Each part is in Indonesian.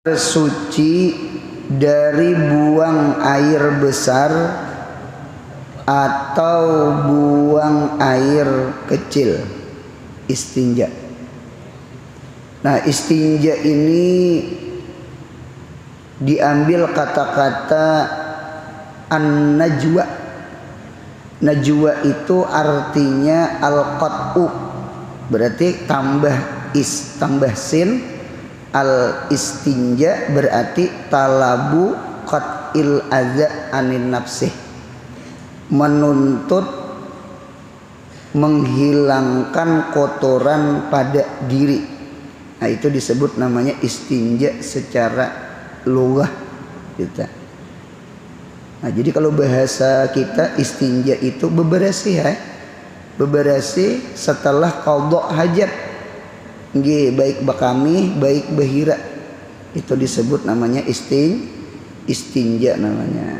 Suci dari buang air besar atau buang air kecil, istinja. Nah, istinja ini diambil kata-kata an-najwa. Najwa itu artinya al-qat'u, berarti tambah sin. Al-istinja berarti talabu qat'il adza anin nafsih, menuntut menghilangkan kotoran pada diri. Nah, itu disebut namanya istinja secara lughah kita. Nah, jadi kalau bahasa kita istinja itu bebersih, bebersih setelah qadha hajat. Nggih, baik bakami, baik bahira, itu disebut namanya istinja namanya.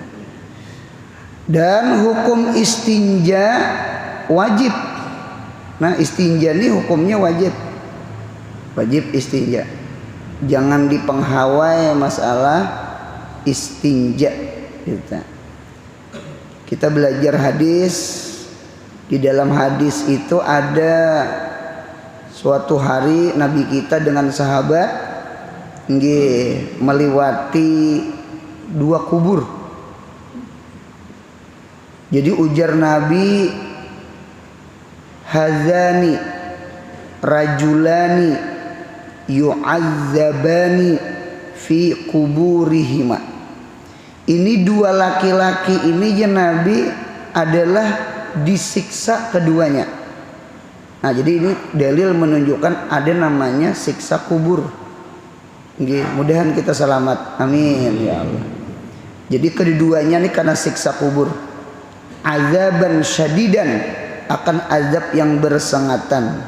Dan hukum istinja wajib. Nah, istinja ini hukumnya wajib istinja. Jangan dipenghawai masalah istinja. Kita belajar hadis. Di dalam hadis itu ada suatu hari Nabi kita dengan sahabat melewati 2 kubur. Jadi ujar Nabi, hazani rajulani yu'azzabani fi kuburihima. Ini 2 laki-laki ini ya Nabi adalah disiksa keduanya. Nah, jadi ini dalil menunjukkan ada namanya siksa kubur. Mudahan kita selamat. Amin ya Allah. Jadi keduanya ini karena siksa kubur. Azaban syadidan, akan azab yang bersengatan.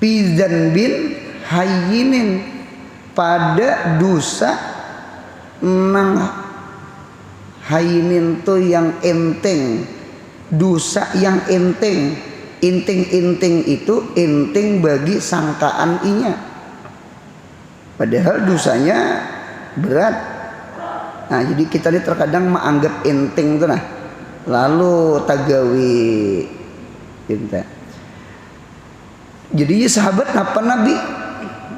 Pizan bin hayyinin, pada dosa nang hayyinin tuh yang enteng, dosa yang enteng. Inting itu inting bagi sangkaan inya, padahal dosanya berat. Nah, jadi kita ini terkadang menganggap inting itu, nah lalu tagawi kita. Jadi sahabat apa Nabi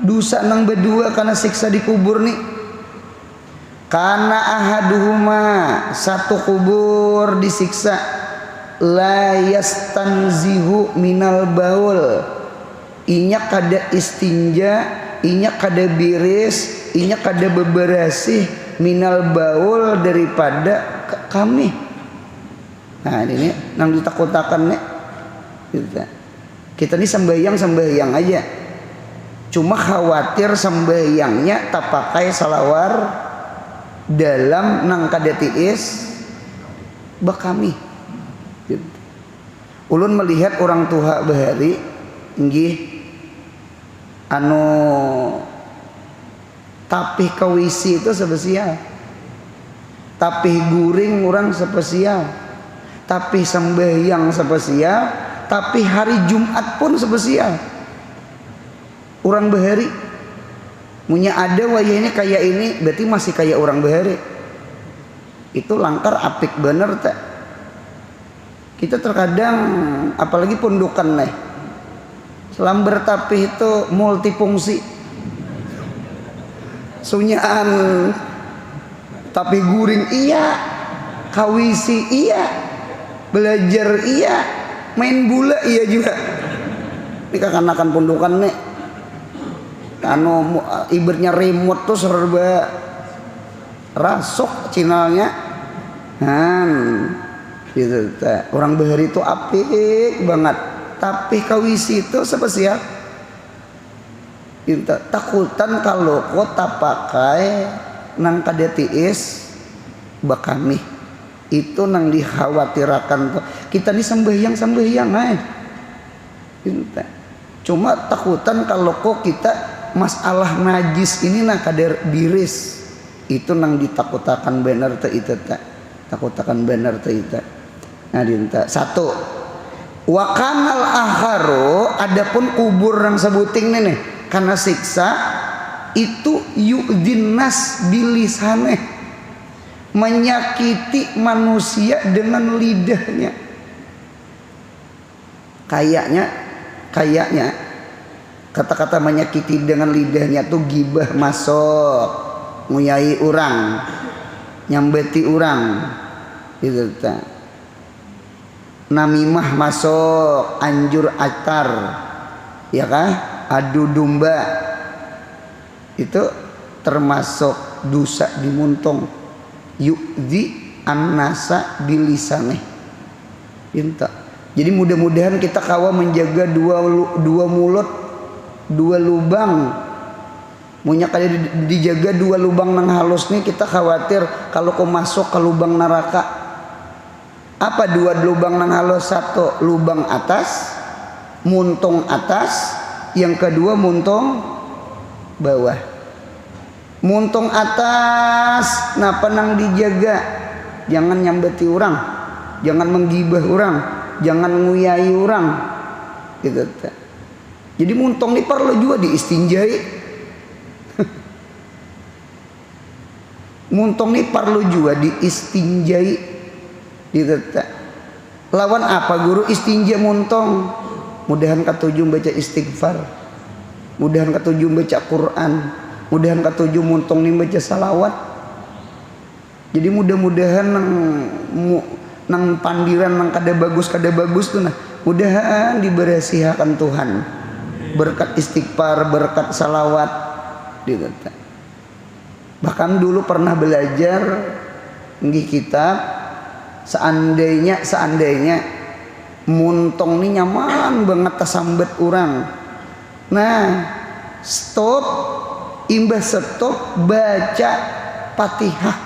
dosa nang berdua karena siksa di kubur nih. Karena ahaduhuma, satu kubur disiksa, la yastanzihu minal baul, inya kada istinja, inya kada biris, inya kada beberasih minal baul, daripada kami. Nah, ini nang ditakutakan nih kita ini sembahyang aja, cuma khawatir sembahyangnya tak pakai salawar dalam nang kada tiis bakami. Ulun melihat orang tua bahari tapih kawisi itu spesial, tapih guring orang spesial, tapih sembahyang spesial, tapih hari Jumat pun spesial. Orang bahari punya ada wayahnya kayak ini, berarti masih kayak orang bahari. Itu langkar apik bener tak. Kita terkadang apalagi pundukan nih, selamber tapih itu multifungsi. Sunyaan tapih guring iya, kawisi iya, belajar iya, main bola iya juga. Ini kekanakan pundukan nih, ibaratnya remote tuh serba rasuk channelnya. Gitu, orang bahari itu apik banget, tapi kawisi itu spesial. Takutan kalau kota pakai nang kada tiis bakami, itu nang dikhawatirkan. Kita ini sembahyang cuma takutan kalau kok kita masalah najis ini nang kada biris, itu nang ditakutakan bener itu takutakan bener itu. Nah, dinta satu Wa kanal akharu, adapun kubur yang sebuting nih karena siksa itu yu'dzinnas bilisaneh, menyakiti manusia dengan lidahnya. Kayaknya kata-kata menyakiti dengan lidahnya tuh gibah masuk, nguyai orang, nyambeti orang, gitu ta. Namimah masuk, anjur atar, ya kah? Adu domba, itu termasuk dosa dimuntung. Yu'dzi annasa bilisaneh. Inta. Jadi mudah-mudahan kita kawa menjaga dua mulut, dua lubang. Munya kali dijaga dua lubang nang halus nih, kita khawatir kalau kau masuk ke lubang neraka. Apa dua lubang nang halus? Satu lubang atas, muntung atas, yang kedua muntung bawah. Muntung atas napa nang dijaga, jangan nyambeti orang, jangan menggibah orang, jangan nguyai orang, gitu. Jadi muntung ini perlu juga diistinjai. Muntung ini perlu juga diistinjai, gitu. Lawan apa guru istinja muntung? Mudahan ketujuh baca istighfar, mudahan ketujuh baca Quran, mudahan ketujuh muntung nih baca salawat. Jadi mudah-mudahan nang pandiran nang kada bagus tuh nah, mudahan diberasihakan Tuhan berkat istighfar, berkat salawat, gitu. Bahkan dulu pernah belajar nggih kitab, seandainya muntong nih nyaman banget tasambet orang. Nah, stop, imbah stop baca Fatihah.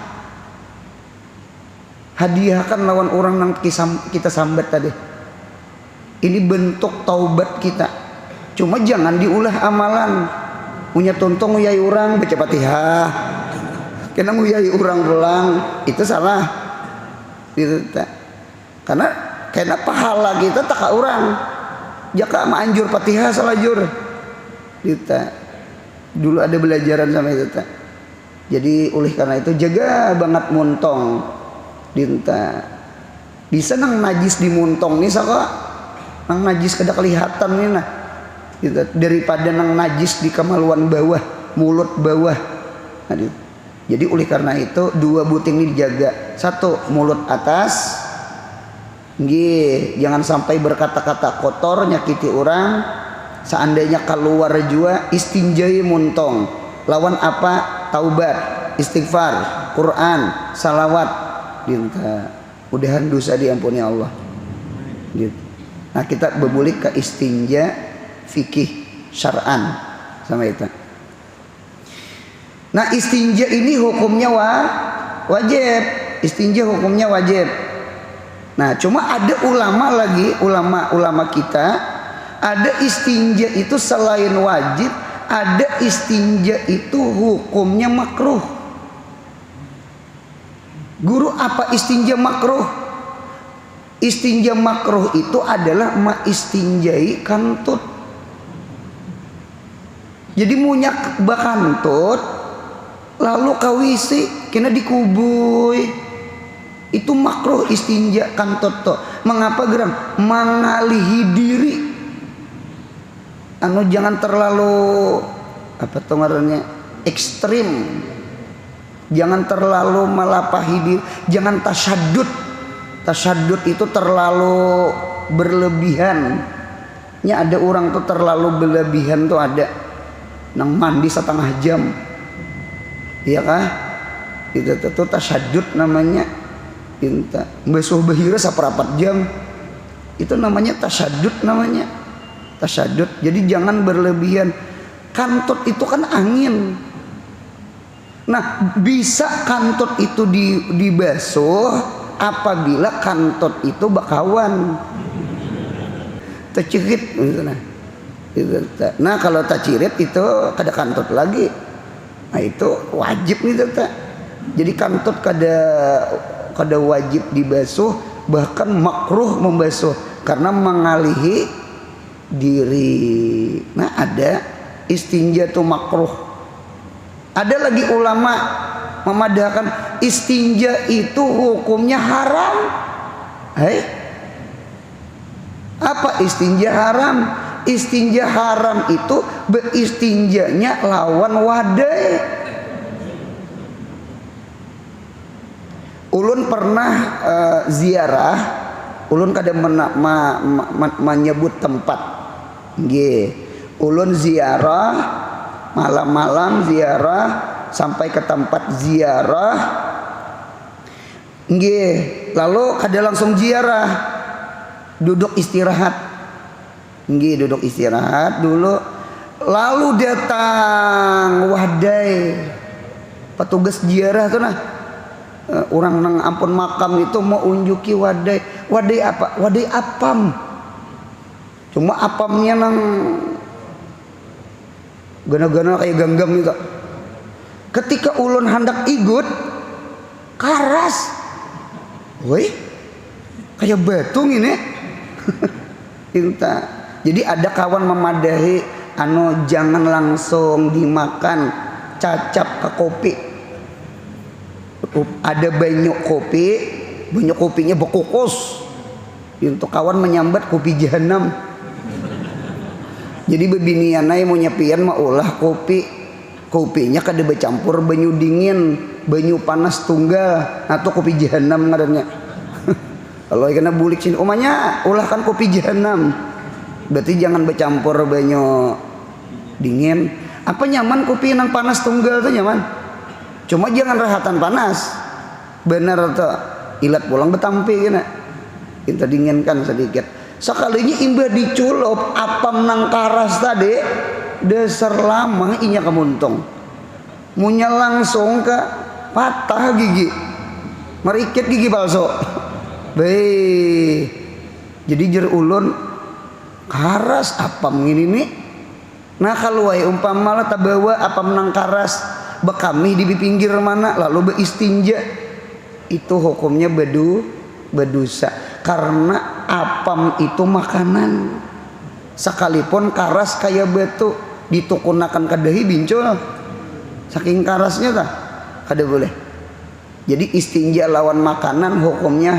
Hadiahkan lawan orang yang kita sambat tadi. Ini bentuk taubat kita. Cuma jangan diulah amalan. Punya tontong nguyai orang baca Fatihah, kena nguyai orang pulang, itu salah. Gitu, karena kena pahala kita tak orang. Jaka anjur Fatihah salah jur. Gitu. Dulu ada belajaran sama itu. Jadi oleh karena itu jaga banget muntong. Dinta bisa nang najis di muntong nih saka nang najis kada kelihatan nih nah, gitu. Daripada nang najis di kemaluan bawah, mulut bawah. Nah, gitu. Jadi oleh karena itu dua buting ini dijaga. Satu mulut atas, nggih, jangan sampai berkata-kata kotor nyakiti orang. Seandainya keluar juga istinjai muntong. Lawan apa? Taubat, istighfar, Quran, salawat. Dinta mudahan dosa diampuni Allah, gitu. Nah kita berbulik ke istinja fikih syar'an sama itu. Nah istinja ini hukumnya wajib. Istinja hukumnya wajib. Nah cuma ada ulama kita ada istinja itu selain wajib, ada istinja itu hukumnya makruh. Guru apa istinja makruh? Istinja makruh itu adalah istinjai kantut. Jadi munyak bakantut lalu kawisi kena dikubui. Itu makruh istinja kantut to. Mengapa geram? Mengalihi diri. Anu jangan terlalu apa tuh ngarannya? Ekstrim. Jangan terlalu melapahi diri, jangan tasyadud. Tasyadud itu terlalu berlebihan. Nya ada orang tuh terlalu berlebihan tuh ada. Nang mandi setengah jam. Iya kah? Itu tuh tasyadud namanya. Inta basuh bahira saperapat jam. Itu namanya tasyadud namanya. Tasyadud. Jadi jangan berlebihan. Kantut itu kan angin. Nah bisa kantut itu dibasuh apabila kantut itu bakawan tercirit gitu. Nah kalau tercirit itu kada kantut lagi. Nah itu wajib nih tata. Jadi kantut kada wajib dibasuh, bahkan makruh membasuh karena mengalihi diri. Nah ada istinja tuh makruh. Ada lagi ulama memadahkan istinja itu hukumnya haram. Apa istinja haram? Istinja haram itu beristinjanya lawan wadai. Ulun pernah ziarah, ulun kada menyebut tempat. Nggih. Ulun ziarah malam-malam ziarah sampai ke tempat ziarah. Nggih, lalu kada langsung ziarah. Duduk istirahat. Nggih, duduk istirahat dulu. Lalu datang wadai. Petugas ziarah tuh nah. Orang nang ampun makam itu mau unjuki wadai. Wadai apa? Wadai apam. Cuma apamnya nang gana-gana kayak ganggam itu. Ketika ulun hendak ikut karas. Woi. Kayak batu ini. Jadi ada kawan memadahi jangan langsung dimakan, cacap ke kopi. Ada banyak kopi, banyak kopinya bekukus. Untuk kawan menyambat kopi jahanam. Jadi bebinianai mau nyepian mau ulah kopinya kada bercampur banyu dingin, banyu panas tunggal, atau kopi jahanam ngarannya. Kalau kena bulik sini umanya ulah kan kopi jahanam. Berarti jangan bercampur banyu dingin. Apa nyaman kopi nang panas tunggal tuh nyaman. Cuma jangan rahatan panas. Benar tuh ilat pulang betampi kena. Kita dinginkan sedikit. Sekalinya imbah diculup apam nang karas tadi dasar lama inya kemuntung. Munya langsung ke patah gigi. Merikit gigi palsu. Jadi jer ulun karas apam gini nih. Nah kalau wae umpama lah tabawa apam nang karas bekami di pinggir mana lalu beistinja itu hukumnya berdosa karena apam itu makanan. Sekalipun karas kayak batu ditukunakan kadahi bincul saking karasnya tah kada boleh. Jadi istinja lawan makanan hukumnya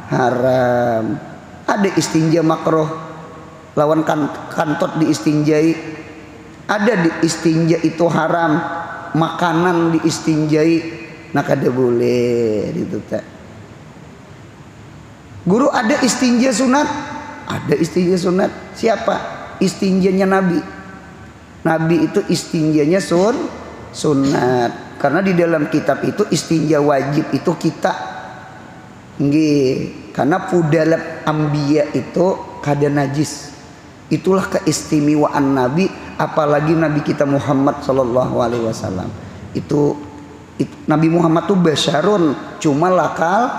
haram. Ada istinja makruh lawan kantot diistinjai. Ada di istinja itu haram, makanan diistinjai. Nah kada boleh gitu tak. Guru ada istinja sunat? Ada istinja sunat. Siapa? Istinjanya Nabi. Nabi itu istinjanya sunat. Karena di dalam kitab itu istinja wajib itu kita. Nggih, karena fudalat ambiya itu kada najis. Itulah keistimewaan Nabi, apalagi Nabi kita Muhammad sallallahu alaihi wasallam. Itu Nabi Muhammad itu basyarun, cuma lakal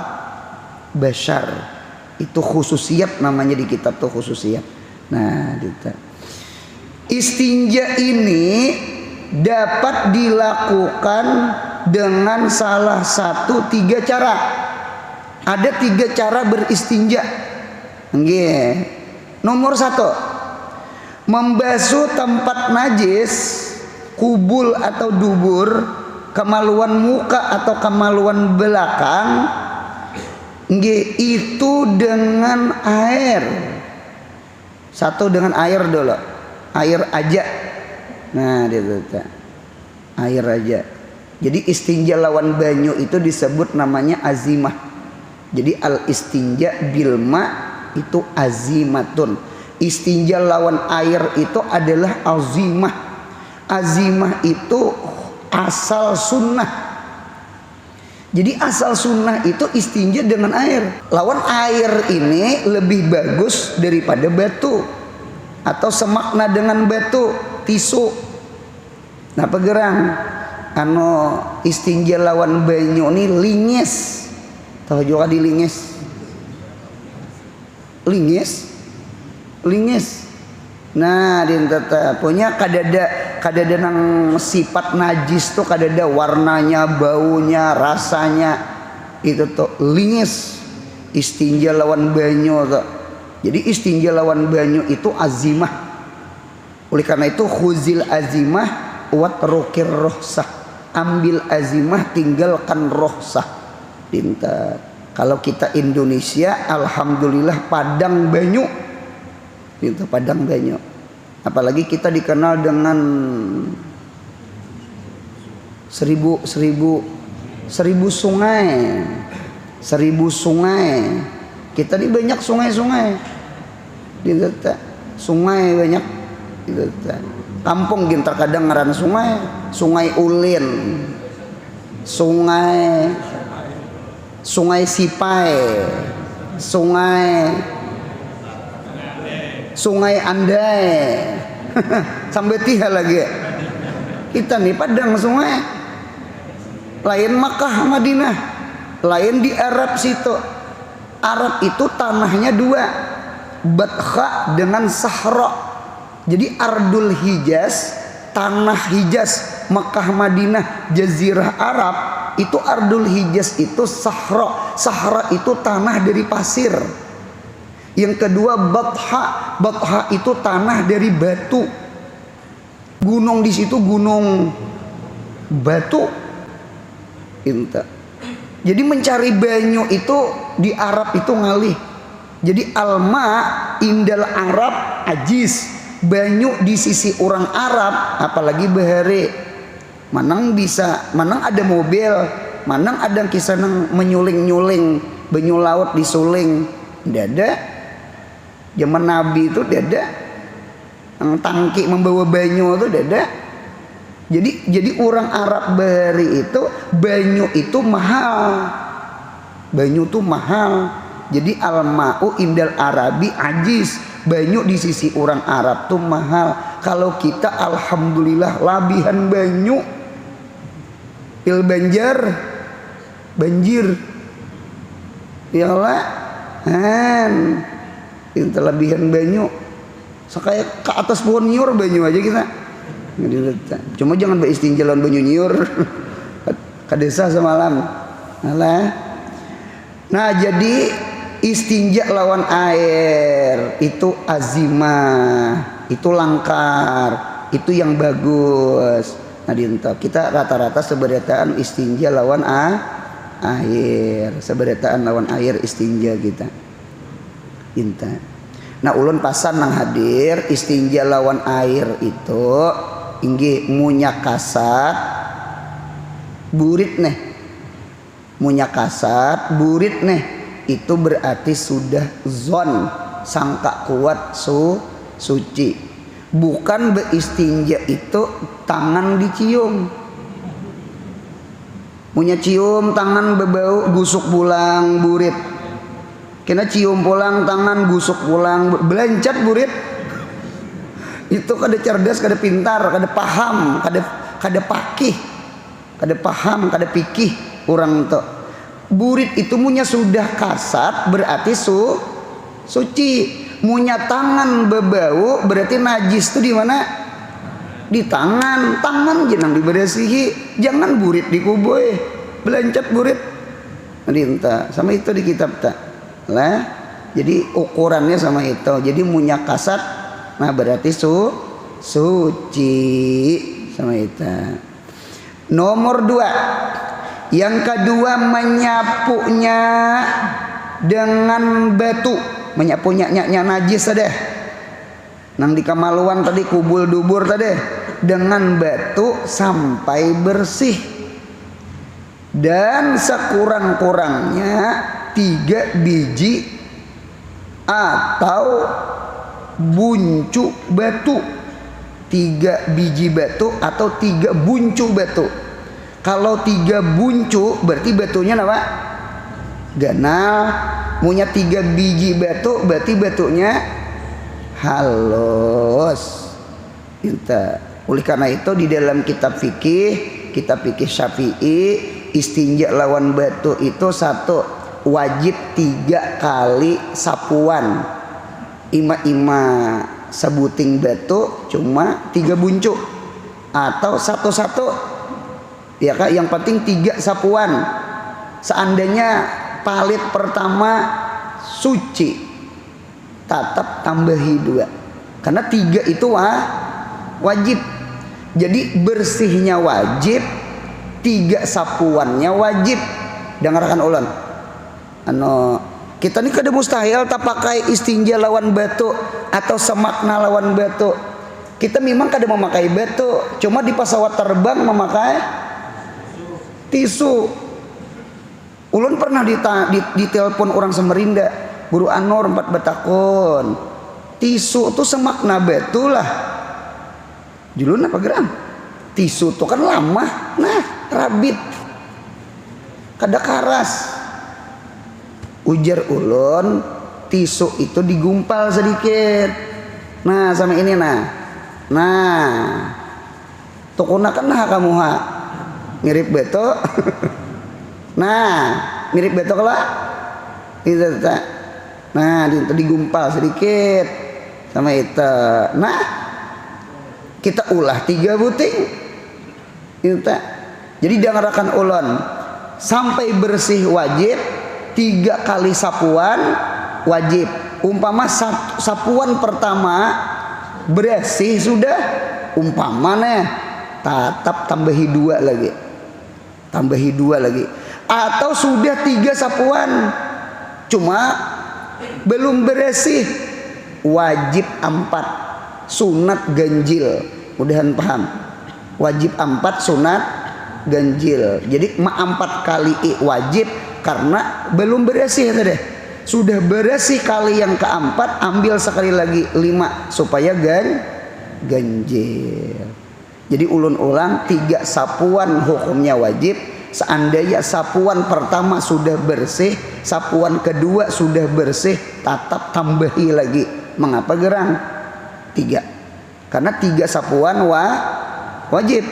basyar. Itu khususiyat namanya di kitab tuh khususiyat. Nah, gitu. Istinja ini dapat dilakukan dengan salah satu 3 cara. Ada 3 cara beristinja. Nggih. Nomor 1, membasuh tempat najis, kubul atau dubur, kemaluan muka atau kemaluan belakang. Nggih, itu dengan air. Satu dengan air dulu. Air aja. Nah, itu air aja. Jadi istinja lawan banyu itu disebut namanya azimah. Jadi al istinja bilma itu azimatun. Istinja lawan air itu adalah azimah. Azimah itu asal sunnah. Jadi asal sunnah itu istinja dengan air. Lawan air ini lebih bagus daripada batu atau semakna dengan batu, tisu. Nah pegerang istinja lawan banyu ini lingis. Tahu juga di lingis. Nah dintata punya kadada nang sifat najis tuh kadada warnanya, baunya, rasanya itu tuh lingis. Istinja lawan banyu tuh. Jadi istinja lawan banyu itu azimah. Oleh karena itu khuzil azimah kuat rokir rohsah, ambil azimah tinggalkan rohsah. Pintar. Kalau kita Indonesia alhamdulillah Padang Banyu, pintar Padang Banyu. Apalagi kita dikenal dengan seribu sungai, 1000 sungai. Kita ini banyak sungai-sungai, sungai banyak. Kampung kita kadang ngaran sungai, Sungai Ulin, Sungai Sipai, Sungai Andai, sampai tiga lagi. Kita nih Padang sungai, lain Makkah Madinah, lain di Arab situ. Arab itu tanahnya dua, Batha dengan Sahra. Jadi Ardul Hijaz, tanah Hijaz, Makkah Madinah, Jazirah Arab, itu Ardul Hijaz itu Sahra. Sahra itu tanah dari pasir. Yang kedua Batha. Batha itu tanah dari batu. Gunung di situ gunung batu. Inta. Jadi mencari banyu itu di Arab itu ngalih. Jadi alma indal Arab ajis. Banyu di sisi orang Arab, apalagi bahare, manang ada mobil, manang ada kisah nang menyuling-nyuling banyu laut disuling, dada zaman Nabi itu dada yang tangki membawa banyu itu dada. Jadi orang Arab bahari itu banyu itu mahal, banyu itu mahal. Jadi alma'u indal Arabi ajis, banyu di sisi orang Arab tuh mahal. Kalau kita alhamdulillah labihan banyu, banjir, ya lah, kita labihan banyu. Sekaya ke atas pohon nyur banyu aja kita. Cuma jangan beristinjalan banyu nyur, ke desa semalam. Nah jadi istinja lawan air itu azimah, itu langkar, itu yang bagus. Nah kita rata-rata seberataan istinja lawan air, seberataan lawan air istinja kita. Inta. Nah ulun pasan nang hadir istinja lawan air itu inggi munyak kasat burit neh, munyak kasat burit neh. Itu berarti sudah zon, sangka kuat suci. Bukan beristinja itu tangan dicium, punya cium tangan bebau gusuk pulang burit, kena cium pulang tangan gusuk pulang belancat burit. Itu kada cerdas, kada pintar, kada paham, kada pakih, kada paham, kada pikih orang tuh. Burit itu munya sudah kasat berarti suci. Munya tangan bebau berarti najis tuh di mana? Di tangan. Tangan jangan dibersihi, jangan burit dikuboy, belancat burit. Dinta sama itu di kitab tak lah. Jadi ukurannya sama itu. Jadi munya kasat, nah berarti suci sama itu. Nomor 2. Yang kedua menyapunya dengan batu, menyapunya najis tadi. Nang di kamaluan tadi kubul dubur tadi dengan batu sampai bersih. Dan sekurang-kurangnya 3 biji atau buncu batu. 3 biji batu atau 3 buncu batu. Kalau 3 buncu berarti batunya apa? Ganal. Punya 3 biji batu berarti batunya halus. Oleh karena itu di dalam kitab fikih Syafi'i, istinja lawan batu itu 1 wajib 3 kali sapuan. Ima sebuting batu cuma 3 buncu atau satu-satu. Ya kak, yang penting 3 sapuan. Seandainya palit pertama suci, tetap tambahi 2. Karena 3 itu wajib. Jadi bersihnya wajib, 3 sapuannya wajib. Dengarkan ulang. Kita ini kada mustahil tak pakai istinja lawan batu atau semakna lawan batu. Kita memang kada memakai batu, cuma di pesawat terbang memakai tisu. Ulun pernah ditelepon orang Samarinda, Guru Anur 4 betakun. Tisu itu semakna batu lah. Julun apa geram? Tisu itu kan lama, nah rabit, kada karas. Ujar ulun, tisu itu digumpal sedikit. Nah sama ini nah tukuna kan kamu mirip beto. Nah mirip beto lah itu. Nah itu digumpal sedikit sama itu. Nah kita ulah 3 buting itu. Jadi dengarkan ulun, sampai bersih wajib, 3 kali sapuan wajib. Umpama sapuan pertama bersih sudah, umpamanya tetap tambahi 2 lagi, atau sudah 3 sapuan cuma belum bersih, wajib 4 sunat ganjil. Mudahan paham, wajib 4 sunat ganjil. Jadi 4 kali wajib karena belum bersih tadi. Sudah bersih kali yang keempat, ambil sekali lagi 5 supaya ganjil. Jadi ulun ulang, 3 sapuan hukumnya wajib. Seandainya sapuan pertama sudah bersih, sapuan kedua sudah bersih, tetap tambahi lagi. Mengapa gerang? 3. Karena 3 sapuan wajib.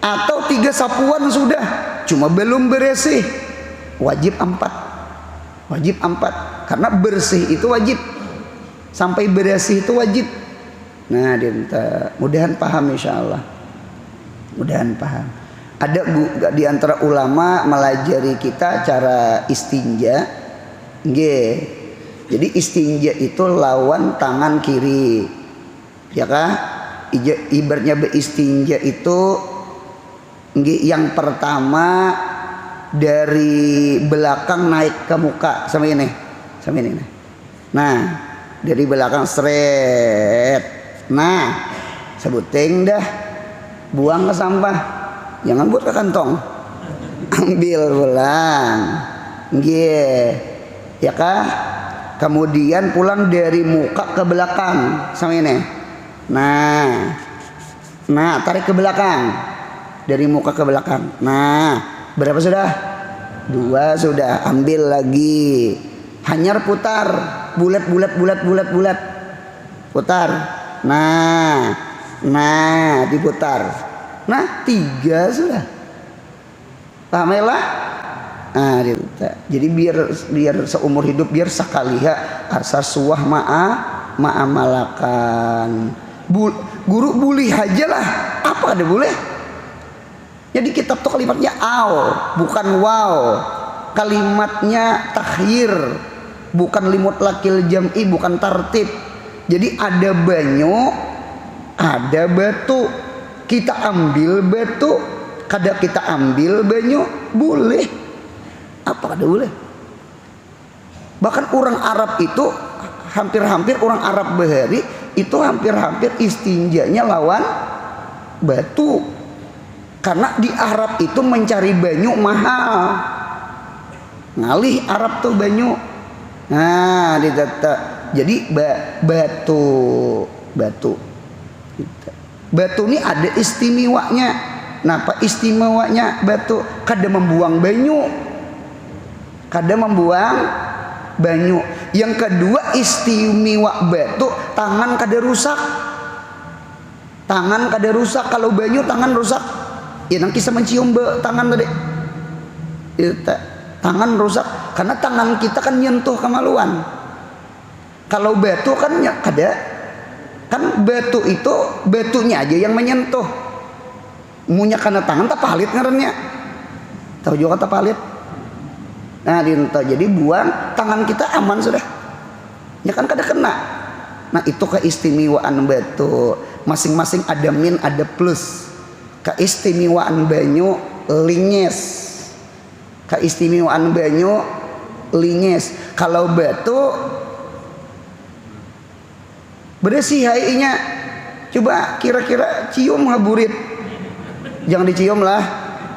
Atau 3 sapuan sudah, cuma belum bersih, wajib 4. Karena bersih itu wajib, sampai bersih itu wajib. Nah mudahan paham, insyaallah mudahan paham. Ada di antara ulama melajari kita cara istinja. Jadi istinja itu lawan tangan kiri, ya kah? Ibaratnya beristinja itu yang pertama dari belakang naik ke muka sama ini. Nah dari belakang seret. Nah sebuting dah, buang ke sampah, jangan buat ke kantong, ambil pulang, ya kah? Kemudian pulang dari muka ke belakang sama ini. Nah tarik ke belakang, dari muka ke belakang. Nah berapa sudah? 2 sudah. Ambil lagi, hanyar putar, bulat, putar. Nah diputar. Nah 3 sudah. Paham lah? Nah jadi biar seumur hidup, biar sakaliha asa suah malakan. Guru boleh aja lah, apa ada boleh? Jadi kitab tuh kalimatnya aw, bukan wow. Kalimatnya takhir, bukan limut lakil jam'i, bukan tartib. Jadi ada banyu, ada batu. Kita ambil batu, kada kita ambil banyu, boleh. Apa kada boleh? Bahkan orang Arab itu hampir-hampir orang Arab bahari itu hampir-hampir istinjanya lawan batu. Karena di Arab itu mencari banyu mahal, ngalih Arab tuh banyu. Nah jadi batu ini ada istimewanya. Nah apa istimewanya batu? Kada membuang banyu. Yang kedua istimewa batu, tangan kada rusak. Kalau banyu tangan rusak, ya nanti bisa mencium tangan tadi. Tangan rusak karena tangan kita kan nyentuh kemaluan. Kalau batu kan ada, kan batu itu batunya aja yang menyentuh. Munya karena tangan tak palit ngarannya. Tahu juga tak palit. Nah jadi buang, tangan kita aman sudah. Ya kan kada kena. Nah itu keistimewaan batu. masing-masing ada min ada plus. Keistimewaan banyu linges, keistimewaan banyu linges. Kalau batu bersih hainya, coba kira-kira cium haburit, jangan dicium lah,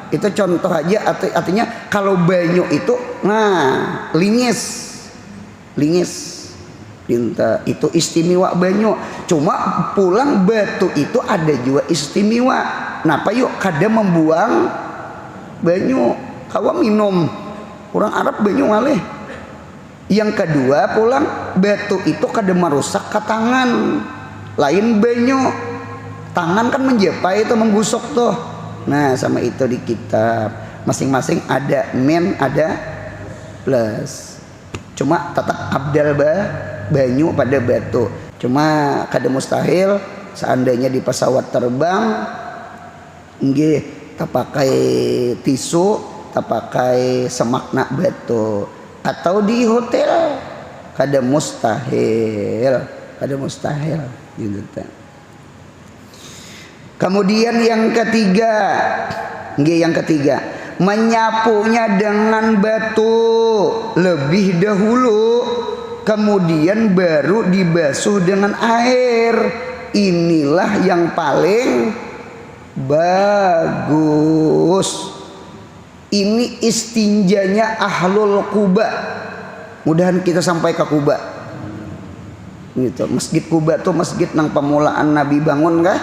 itu contoh aja. Artinya kalau banyu itu nah linges pinta itu istimewa banyu. Cuma pulang batu itu ada juga istimewa. Napa yuk kada membuang banyu, kawa minum orang Arab banyu ngalih. Yang kedua pulang batu itu kada merusak ke tangan, lain banyu. Tangan kan menjepai itu menggusok tuh. Nah sama itu di kitab masing-masing ada min ada plus. Cuma tetap abdal banyu pada batu. Cuma kada mustahil seandainya di pesawat terbang nggih tak pakai tisu, tak pakai semakna batu, atau di hotel kada mustahil gitu. Kemudian yang ketiga menyapunya dengan batu lebih dahulu, kemudian baru dibasuh dengan air. Inilah yang paling bagus. Ini istinjanya ahlul Quba. Mudahan kita sampai ke Quba. Gitu. Masjid Quba tuh masjid nang pemulaan Nabi bangun kah?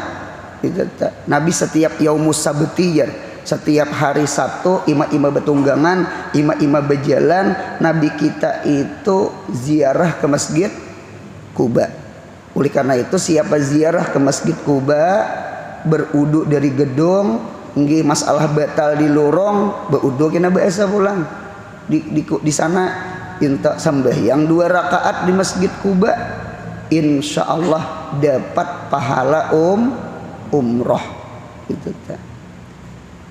Gitu. Nabi setiap yaumus sabtiyar, setiap hari Sabtu ima-ima betunggangan, ima-ima berjalan, Nabi kita itu ziarah ke Masjid Quba. Oleh karena itu siapa ziarah ke Masjid Quba berudu dari gedung, nggih masalah batal di lorong, berudu kena biasa pulang. Di sana minta sembahyang 2 rakaat di Masjid Quba, insyaallah dapat pahala umroh itu tak.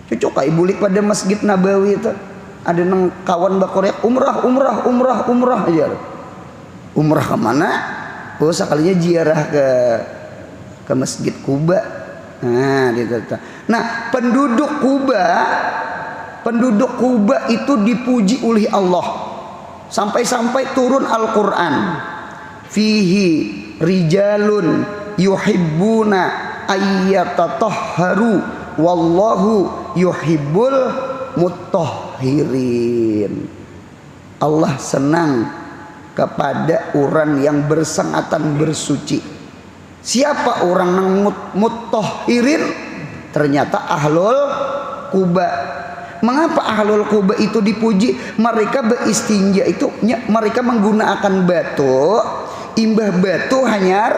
Cocok kai bulik pada Masjid Nabawi itu. Ada nang kawan bakorek umrah aja. Umrah ke mana? Oh sekalinya ziarah ke Masjid Quba. Nah, gitu. Nah, penduduk Quba itu dipuji oleh Allah. Sampai-sampai turun Al-Qur'an. Fihi rijalun yuhibbuna ayyatatahharu wallahu yuhibbul mutahhirin. Allah senang kepada orang yang bersangatan bersuci. Siapa orang yang mutahhirin? Ternyata ahlul Quba. Mengapa ahlul Quba itu dipuji? Mereka beristinja itu mereka menggunakan batu, imbah batu hanyar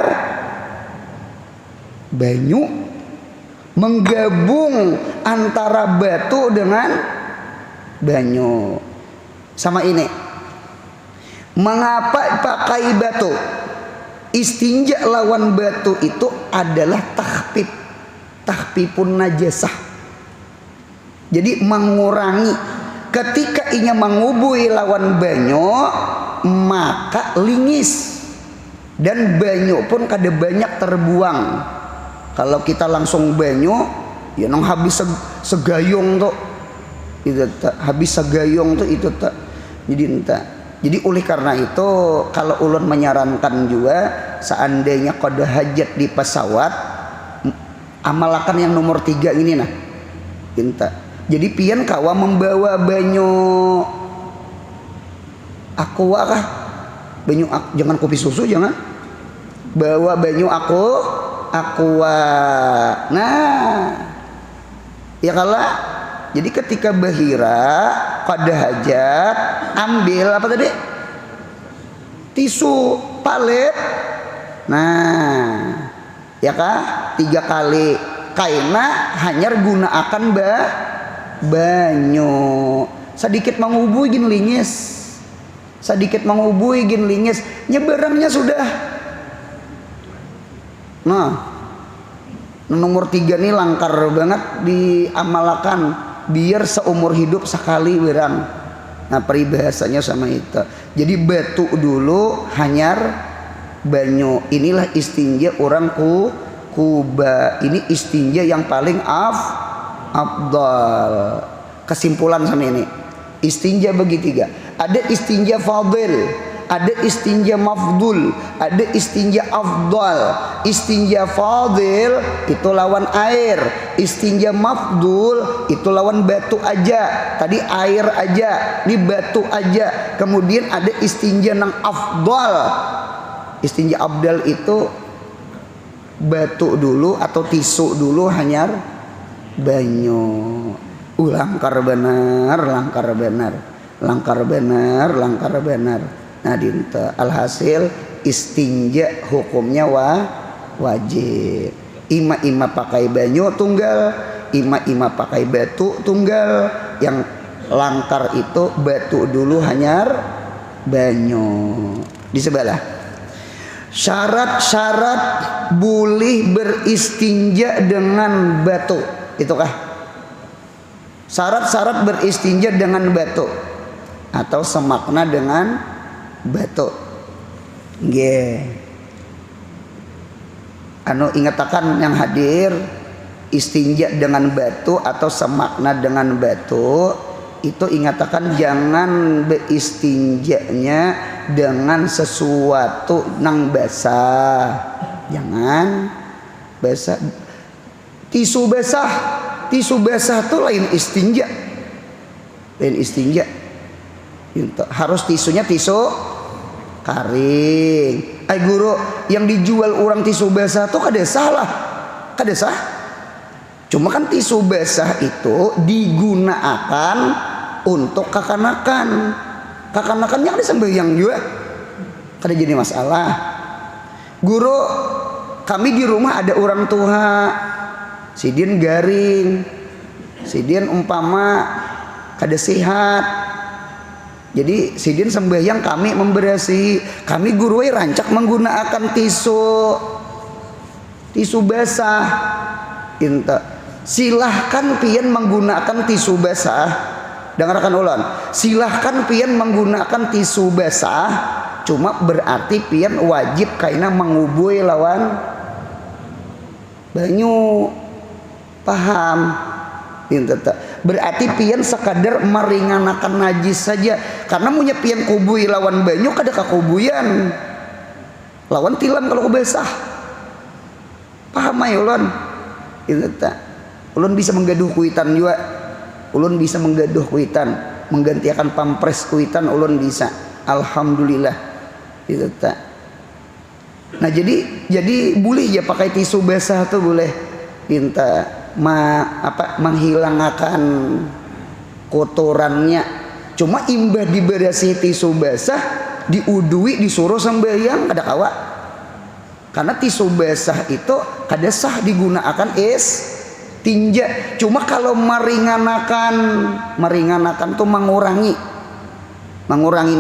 banyu, menggabung antara batu dengan banyu. Sama ini, mengapa pakai batu? Istinja lawan batu itu adalah tahfifun najasah. Jadi mengurangi, ketika inya mengubui lawan banyu maka lingis dan banyu pun kada banyak terbuang. Kalau kita langsung banyu ya nang habis segayung tuh itu habis segayung tuh itu tak. Jadi entah. Jadi oleh karena itu kalau ulun menyarankan juga seandainya qada hajat di pesawat amalkan yang nomor 3 ini nah. Entah. Jadi pian kawa membawa banyu aqua kah? Banyu jangan kopi susu jangan. Bawa banyu aqua. Nah, ya kalah. Jadi ketika bahira qada hajat ambil apa tadi? Tisu palet. Nah, ya kah? 3 kali. Kaina hanya gunakan banyu. Sedikit mengubui gin lingis. Sedikit mengubui gin lingis. Nyeberangnya sudah. Nah, nomor 3 nih langkar banget diamalkan biar seumur hidup sekali berang. Nah peribahasanya sama itu. Jadi batu dulu hanyar banyu. Inilah istinja orang Kuba. Ini istinja yang paling afdal. Kesimpulan sama ini, istinja bagi tiga. Ada istinja fadil, ada istinja mafdul, ada istinja afdal. Istinja fadil itu lawan air, istinja mafdul itu lawan batu aja. Tadi air aja, ini batu aja. Kemudian ada istinja nang afdal. Istinja afdal itu batu dulu atau tisu dulu hanyar banyu. Langkar benar, langkar benar, langkar benar, langkar benar. Nah dinta alhasil istinja hukumnya wajib. Ima pakai banyu tunggal, ima pakai batu tunggal. Yang langkar itu batu dulu hanyar banyu. Di sebelah syarat-syarat boleh beristinja dengan batu. Itukah syarat-syarat beristinja dengan batu atau semakna dengan batu? Nggih. Anu ingatakan yang hadir, istinja dengan batu atau semakna dengan batu itu ingatakan jangan beistinjanya dengan sesuatu nang basah. Jangan basah. Tisu basah, tisu basah itu lain istinja. Lain istinja. Harus tisunya tisu kering. Guru, yang dijual orang tisu basah itu kada salah. Kada sah. Cuma kan tisu basah itu digunakan untuk kakanakan. Kakanakan yang disembahyang juga kada jadi masalah. Guru, kami di rumah ada orang tua, sidin garing, sidin umpama kada sehat. Jadi sidin sembahyang kami memberasi. Kami guru rancak menggunakan tisu basah. Inta silahkan pian menggunakan tisu basah. Dengarkan ulang. Silahkan pian menggunakan tisu basah. Cuma berarti pian wajib kaina mengubui lawan banyu. Paham? Berarti pian sekadar meringankan najis saja. Karena punya pian kubui lawan banyu kada kakubuyan. Lawan tilam kalau basah. Paham ya ulun? Itu tak. Ulun bisa menggaduh kuitan juga. Ulun bisa menggaduh kuitan, menggantikan pampres kuitan ulun bisa. Alhamdulillah. Itu tak. Nah jadi boleh ya pakai tisu basah tuh boleh. Minta menghilangkan kotorannya. Cuma imbah diberasi tisu basah, diudui disuruh sembahyang kada kawa. Karena tisu basah itu kada sah digunakan tinja. Cuma kalau meringankan tuh mengurangi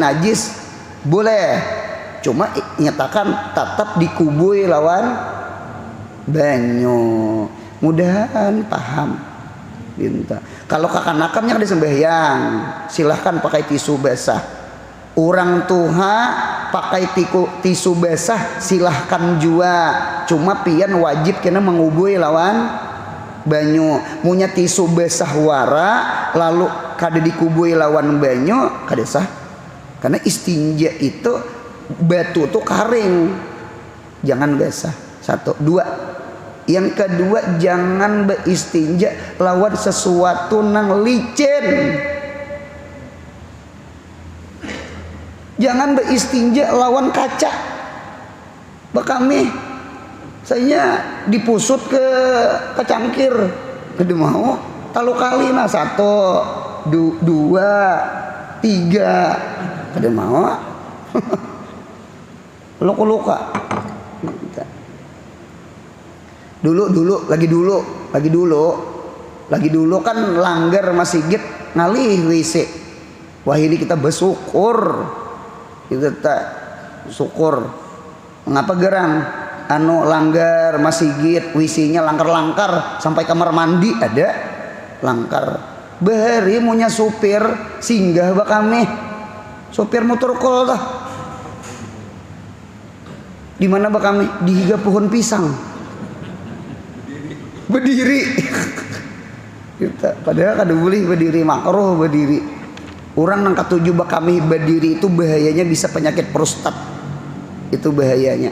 najis boleh. Cuma nyatakan tetap dikubui lawan banyu. Mudahan paham. Binta. Kalau kakanakannya ada sembahyang, silahkan pakai tisu basah. Orang tua pakai tisu basah silahkan juga. Cuma pian wajib kena mengubui lawan banyu. Munya tisu basah wara lalu kada dikubui lawan banyu kada sah. Karena istinja itu batu tuh kering, jangan basah. Satu, dua. Yang kedua, jangan beristinja lawan sesuatu nang licin. Jangan beristinja lawan kaca. Bakami saya dipusut ke cangkir. Kada mau. Talu kali nah 1, 2, 3. Kada mau. Luka-luka. Lagi dulu kan langgar masjid ngalih WC. Wah ini kita bersyukur. Kita tak syukur. Mengapa gerang? Langgar masjid WC-nya langkar-langkar sampai kamar mandi ada langkar. Bahari punya supir singgah bakami. Supir motor kol tah. Di mana bakami? Di higa pohon pisang. berdiri. Kita padahal kada boleh berdiri, makruh berdiri. Orang nang katuju bakami berdiri itu bahayanya bisa penyakit prostat. Itu bahayanya.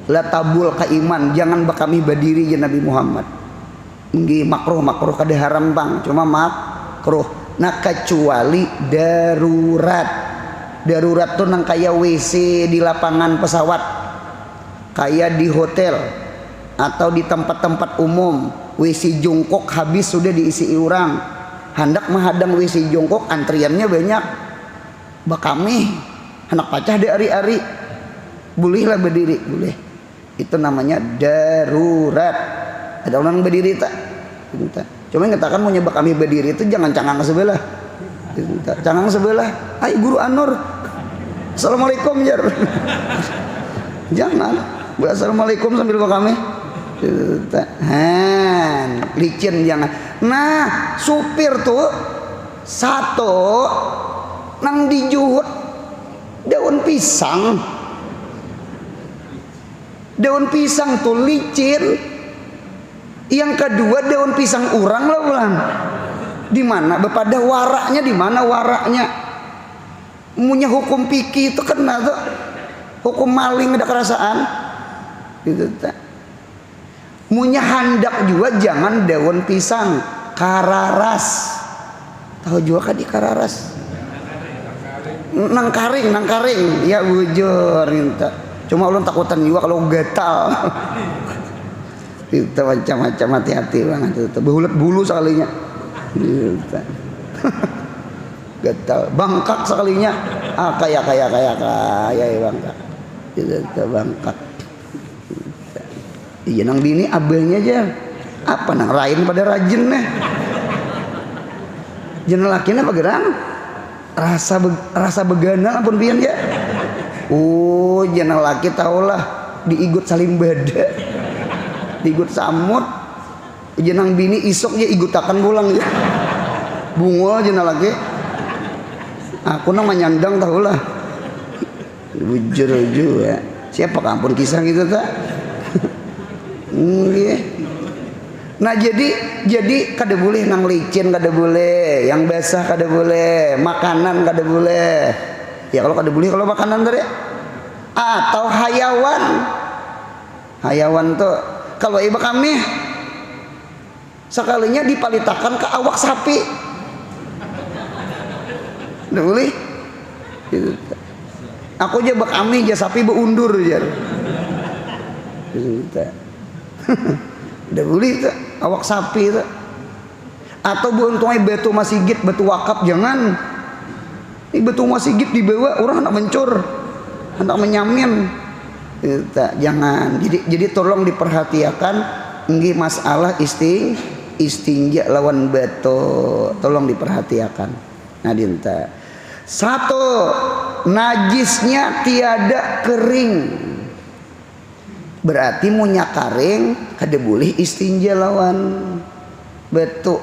La tabul kaiman, jangan bakami berdiri ya Nabi Muhammad. Nggih makruh kada haram bang, cuma makruh. Nah kecuali darurat. Darurat tuh nang kayak WC di lapangan pesawat, kayak di hotel atau di tempat-tempat umum. WC jongkok habis sudah diisi orang, hendak menghadang WC jongkok antriannya banyak, bakami hendak pacah di ari-ari, bolehlah berdiri, boleh. Itu namanya darurat. Ada orang berdiri tak? Cuma yang katakan mau nyebak kami berdiri itu jangan cangang sebelah, cangang sebelah. Hai Guru Anur, assalamualaikum jar. Jangan, assalamualaikum sambil kok kami. Licin jangan. Nah supir tuh satu nang dijuhut daun pisang tuh licin. Yang kedua daun pisang urang lah ulang. Di mana? Pada waraknya di mana waraknya? Punya hukum fikih itu kena tuh. Hukum maling ada kerasaan. Gitu tak. Munya handak juga jangan daun pisang kararas. Tahu juga kan di kararas? Nang karing ya bujur minta. Cuma ulun takutan juga kalau gatal. Itu macam-macam, hati-hati banget itu. Behulat bulu sekalinya. Gatal, bangkak sekalinya. Kayak bangkak. Itu bangkak. Iya nang bini abahnya aja. Apa nang lain pada rajin nih. Jeneng lakinya apa gerang? Rasa begana ampun pian ya. Oh, jeneng laki tahulah diigut salim bada. Diigut samut. Jeneng bini isok ya igutakan pulang ya. Bungo jeneng laki. Aku nang menyandang tahulah. Bujur ya. Siapa kampun kisah gitu tak? Nah jadi kada boleh nang licin, kada boleh yang basah, kada boleh makanan, kada boleh ya. Kalau kada boleh kalau makanan tadi atau hayawan tuh kalau ibu kami sekalinya dipalitakan ke awak sapi kada boleh gitu. Aku aja bak kami aja sapi beundur aja gitu. Udah boleh itu awak sapi itu. Atau buntungnya batu masjid, batu wakaf jangan. Ini batu masjid dibawa orang hendak mencur, hendak menyamin. Itu jangan. Jadi tolong diperhatikan nggih masalah istinja lawan batu. Tolong diperhatikan. Nah dinta. Satu, najisnya tiada kering. Berarti munya karing kada boleh istinja lawan batu.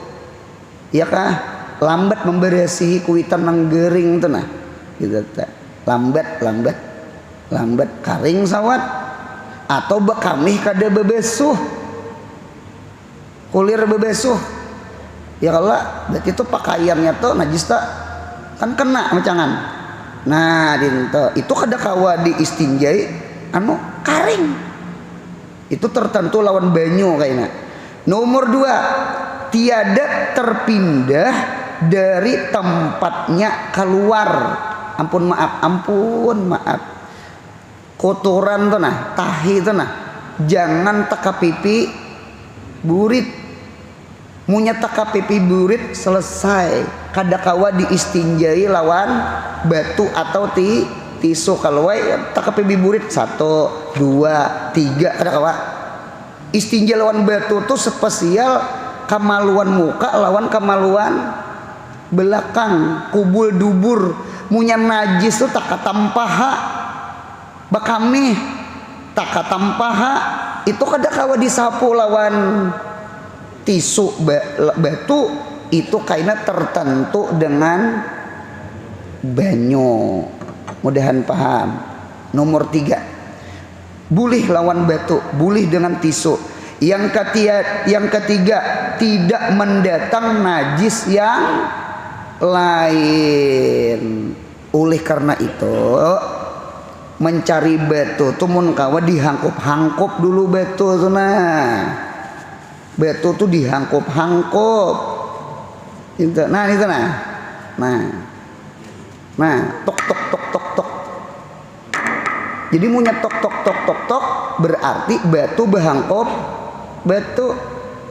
Ya kah? Lambat membersihi kuitan nang gering tuh nah. Gitu ta. Lambat karing sawat atau bekamih kada bebesuh. Kulir bebesuh. Ya kalau berarti itu pakaiannya tuh najis tak kan kena macangan. Nah, dinto itu kada kawa di istinjai karing. Itu tertentu lawan banyu kayaknya. Nomor 2, tiada terpindah dari tempatnya keluar. Ampun maaf. Kotoran tuh nah, tahi tuh nah, jangan teka pipi burit. Munya teka pipi burit selesai. Kada kawa diistinjai lawan batu atau tisu. Kalau tak pipi burit 1, 2, 3 kada kawa. Istinja lawan batu tuh spesial kamaluan muka lawan kamaluan belakang, kubul dubur. Munya najis tuh tak katampaha. Bakami tak katampaha itu kada kawa disapu lawan tisu batu. Itu kaina tertentu dengan banyu. Mudahan paham. Nomor 3, boleh lawan batu, boleh dengan tisu. Yang ketiga, tidak mendatang najis yang lain. Oleh karena itu, mencari batu tuh mun kawa dihangkup-hangkup dulu batu tuh nah. Batu tuh dihangkup-hangkup. Itu nah itu nah. Nah, tok tok tok tok tok. Jadi munya tok tok tok tok tok berarti batu behangkup. Batu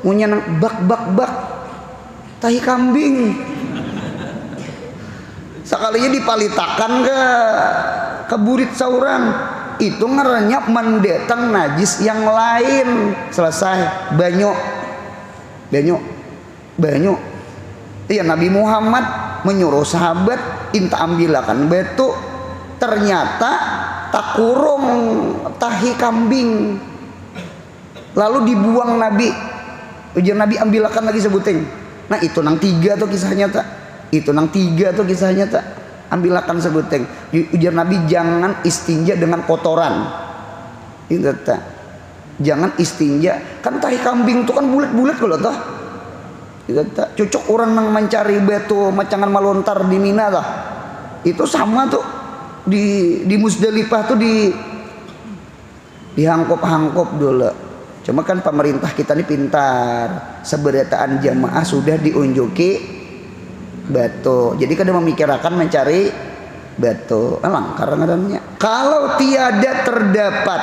munya nang bak bak bak tahi kambing. Sekalinya dipalitakan ke burit saurang itu ngerenyap mendatang najis yang lain. Selesai banyu iya Nabi Muhammad menyuruh sahabat inta ambilakan batu, ternyata tak kurung tahi kambing lalu dibuang Nabi. Ujar Nabi ambilakan lagi sebuting. Nah itu nang tiga tuh kisahnya tak. Ambilakan sebuting. Ujar Nabi jangan istinja dengan kotoran. Itu tak. Jangan istinja. Kan tahi kambing tuh kan bulat-bulat kalau toh. Itu tak. Cocok orang nang mencari batu macangan malontar di Mina toh. Itu sama tuh di Musdalifah tuh dihangkup-hangkup dulu. Cuma kan pemerintah kita ini pintar, seberataan jamaah sudah diunjuki batu. Jadi kada memikirkan mencari batu. Langkar ngarannya. Kalau tiada terdapat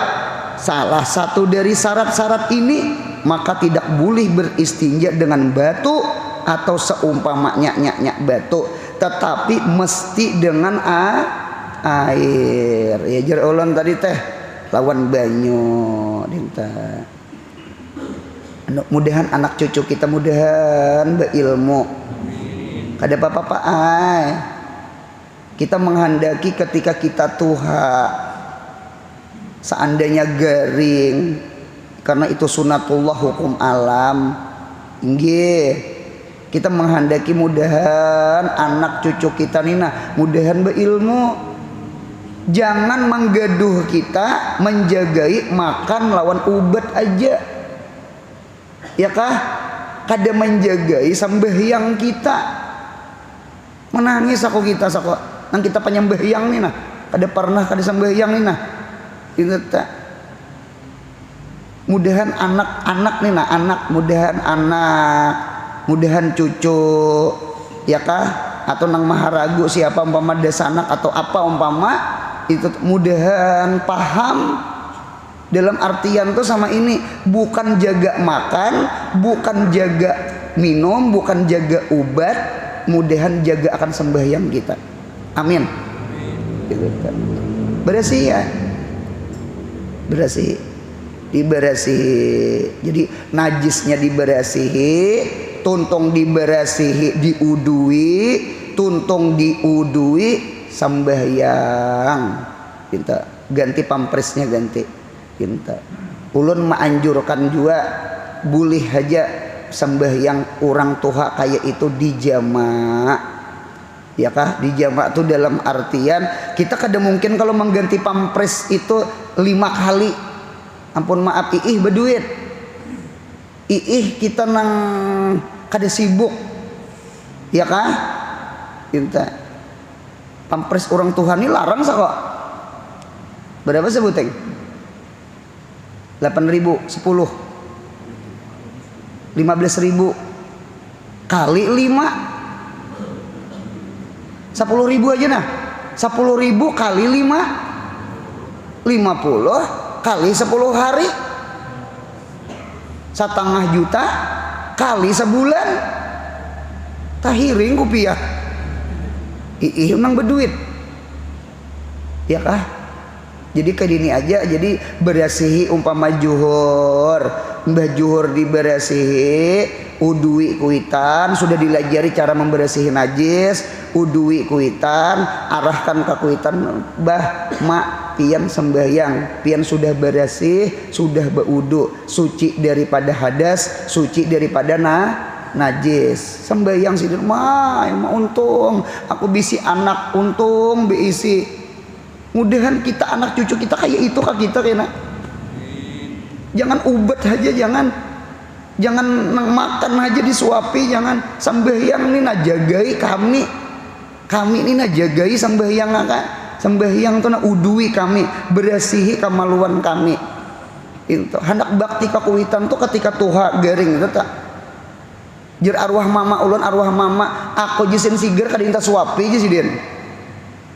salah satu dari syarat-syarat ini, maka tidak boleh beristinja dengan batu atau seumpamanya nyak batu, tetapi mesti dengan air. Ya jar ulun tadi teh lawan banyu dinta. Mudahan anak cucu kita mudahan berilmu. Kada apa-apa ay. Kita menghendaki ketika kita tua seandainya garing, karena itu sunatullah hukum alam. Nggih. Kita menghendaki mudahan anak cucu kita nina mudahan berilmu. Jangan menggaduh kita menjagai makan lawan ubat aja. Ya kah? Kada menjagai sambahyang kita. Menangis aku kita sako. Nang kita penyembahyang nih nah. Kada pernah kada sambahyang nih nah. Itu tak. Mudahan anak-anak nih nah, mudahan cucu. Ya kah? Atau nang maharagu siapa umpama desanak atau apa umpama itu mudahan paham. Dalam artian tuh sama ini bukan jaga makan, bukan jaga minum, bukan jaga obat, mudahan jaga akan sembahyang kita. Amin. Bersih ya, bersih, diberasihi. Jadi najisnya diberasihi, tuntung diberasihi, diudui, tuntung diudui, sembahyang. Kita ganti pampresnya ganti. Kita ulun menganjurkan juga boleh aja sembahyang orang tua kayak itu di jamaah. Ya kah? Di jamaah itu dalam artian kita kada mungkin kalau mengganti pampres itu 5 kali. Ampun maaf beduit. Kita nang kada sibuk. Ya kah? Kita pampres orang tua ini larang kok. Berapa sebuteng? 8.000, 10, 15.000 kali 5 10.000 aja nah. 10.000 kali 5 50 kali 10 hari 1,5 juta kali sebulan tahiring rupiah. Nang berduit. Ya kah? Jadi ke dini aja, jadi berasihi umpama juhur, mbah juhur diberasihi, udui kuitan, sudah dilajari cara memberasihi najis, udui kuitan, arahkan ke kuitan, bah mak pian sembahyang, pian sudah bersih, sudah beudu, suci daripada hadas, suci daripada najis, sembahyang sih mah untung, aku bisi anak untung beisi. Mudahan kita anak cucu kita kayak itu kak kita kena. Jangan ubat aja, jangan makan aja disuapi, jangan. Sambahyang ini najagai kami ini najagai sambahyang kan. Sambahyang tuh na udui kami, berasihi kamaluan kami. Itu hendak bakti kakuitan tuh ketika tuha garing itu tak. Jir arwah mama ulun arwah mama aku jisin siger kadinta suapi aja sih den.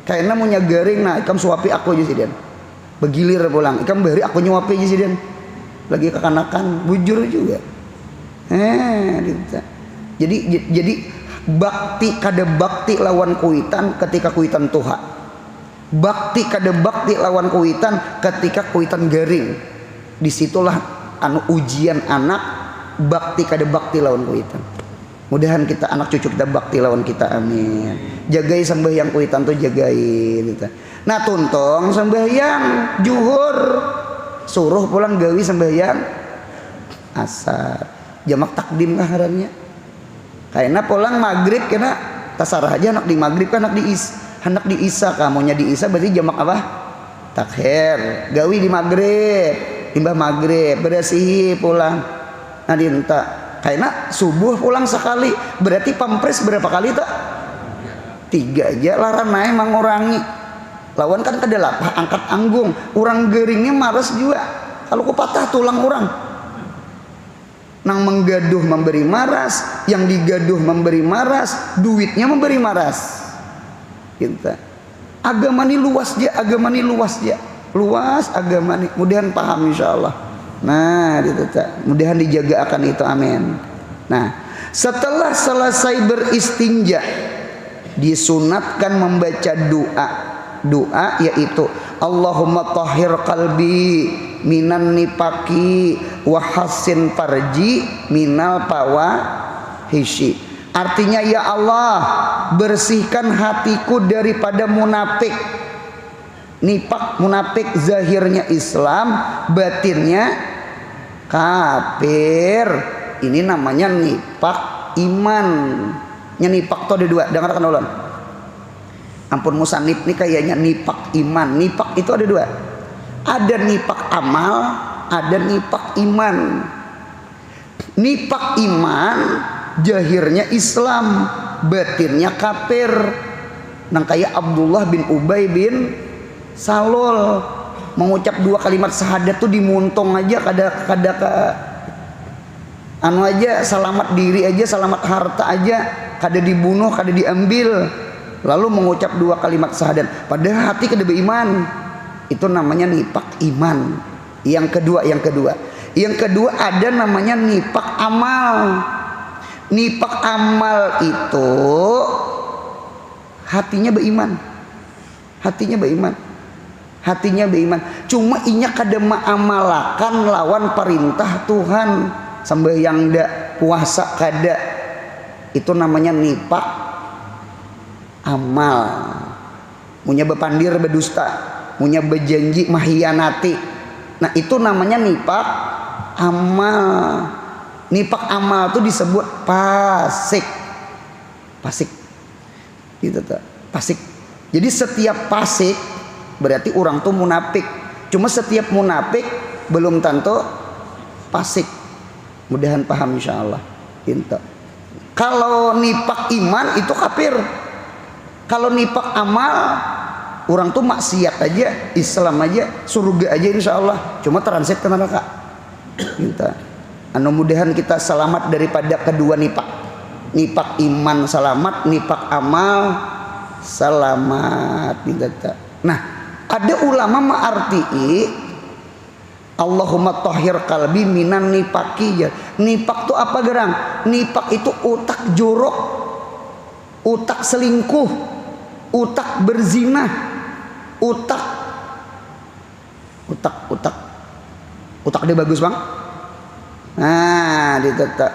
Kayaknya mau garing nah ikam suapi aku aja sih den. Begilir pulang ikam beri aku nyuapi aja sih den. Lagi kekanakan bujur juga. Gitu. Jadi bakti kada bakti lawan kuitan ketika kuitan tuha. Bakti kada bakti lawan kuitan ketika kuitan garing. Disitulah anu ujian anak bakti kada bakti lawan kuitan. Mudahan kita anak cucu kita bakti lawan kita, amin. Jagai sambahyang kuitan tuh jagai gitu. Nah tuntong sambahyang juhur suruh pulang gawi sambahyang asar jamak takdim kah ngarannya. Kayaknya pulang maghrib kena tasarah aja anak di maghrib kan anak di isa kamunya di isa berarti jamak apa? Takhir gawi di maghrib timbah maghrib berasihi pulang nanti entah kayaknya subuh pulang sekali berarti pampres berapa kali tak? 3 aja larana emang ngurangi lawan kan kada lapah angkat anggung orang geringnya maras juga kalau ku patah tulang orang nang menggaduh memberi maras yang digaduh memberi maras duitnya memberi maras kita agama ini luas dia luas agama ini mudahan paham insyaallah. Nah itu mudahan dijaga akan itu, amin. Nah setelah selesai beristinja disunatkan membaca doa yaitu Allahumma tahhir qalbi minan nipaki wa hassin farji minal fawahishi. Artinya ya Allah bersihkan hatiku daripada munafik. Nifak munafik zahirnya Islam, batinnya kafir. Ini namanya nifak iman. Nifak itu ada 2, dengarkan ulang. Ampun musannif nih kayaknya nifak iman. Nifak itu ada 2. Ada nifak amal, ada nifak iman. Nifak iman zahirnya Islam, batinnya kafir. Nang kayak Abdullah bin Ubay bin Salul mengucap 2 kalimat syahadat tuh dimuntung aja kada anu aja selamat diri aja selamat harta aja kada dibunuh kada diambil lalu mengucap 2 kalimat syahadat padahal hati kada beriman itu namanya nifak iman. Yang kedua ada namanya nifak amal. Nifak amal itu hatinya beriman cuma inya kada maamalakan lawan perintah Tuhan sambayang da puasa kada itu namanya nifak amal. Munya bepandir bedusta, munya berjanji mahianati, nah itu namanya nifak amal. Nifak amal itu disebut fasik gitu tak fasik. Jadi setiap fasik berarti orang tuh munafik. Cuma setiap munafik belum tentu fasik. Mudahan paham insyaallah. Gitu. Kalau nifak iman itu kafir. Kalau nifak amal orang tuh maksiat aja, Islam aja, surga aja insyaallah. Cuma transit ke neraka. Gitu. Anu mudahan kita selamat daripada kedua nifak. Nifak iman selamat, nifak amal selamat. Gitu. Nah, ada ulama ma'arti'i Allahumma tahhir qalbi minan nifaki. Nifak itu apa gerang? Nifak itu utak jorok, utak selingkuh, utak berzina, utak dia bagus bang. Nah ditata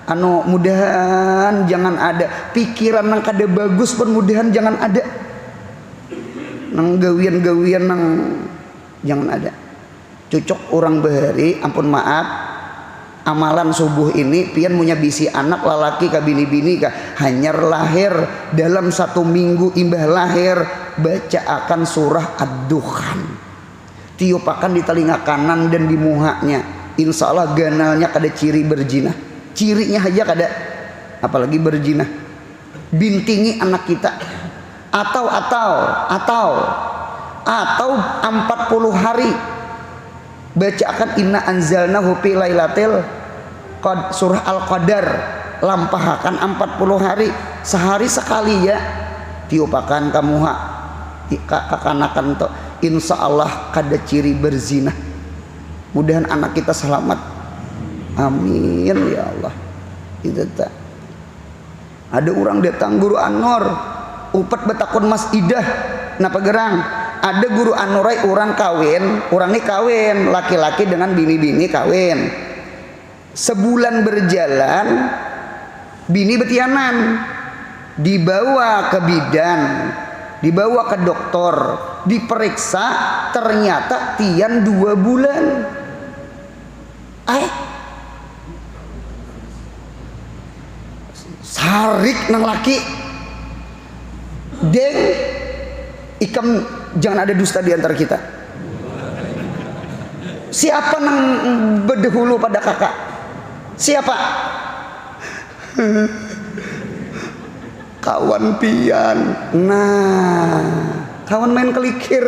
anu mudahan jangan ada pikiran nang kada bagus pun mudahan jangan ada. Nang gawian-gawian nang jangan ada. Cucok orang bahari ampun maaf amalan subuh ini pian punya bisi anak lalaki ka bini-bini ka hanyar lahir dalam 1 minggu imbah lahir baca akan surah ad-dukhan tiup akan di telinga kanan dan di muhanya insya Allah ganalnya kada ciri berzina, cirinya aja kada, apalagi berzina. Bintingi anak kita, atau 40 hari bacakan inna anzalnahu fi lailatul surah Al-Qadar, lampahakan 40 hari, sehari sekali ya tiupakan kamu kakanakan to, insya Allah kada ciri berzina. Mudahan anak kita selamat, amin ya Allah. Itu tak ada orang datang guru Anor upat betakun Mas Idah napa gerang, ada guru Anurai orang kawin, orang ini kawin laki-laki dengan bini-bini kawin. Sebulan berjalan bini betianan, dibawa ke bidan, dibawa ke dokter, diperiksa, ternyata tian 2 bulan. Sarik nang laki deng ikam, jangan ada dusta di antara kita. Siapa nang berdahulu pada kakak? Siapa? Kawan pian. Nah, kawan main kelikir,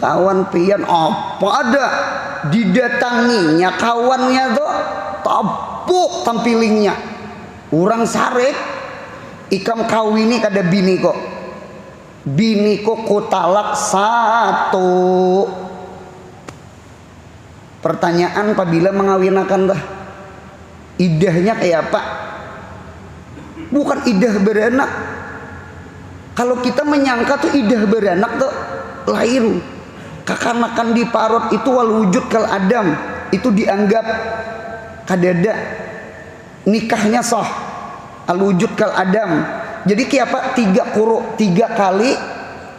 kawan pian apa ada didatanginya kawannya tuh tabuk tampilingnya orang sarek ikam kawini kada bini kok, bini kok kutalak 1. Pertanyaan apabila mengawinakan dah idahnya kayak apa? Bukan idah beranak. Kalau kita menyangka tuh idah beranak tuh lain. Kakanakan di parut itu wal wujud kal adam, itu dianggap kadada nikahnya sah, al wujud kal adam. Jadi kayak apa? 3 kali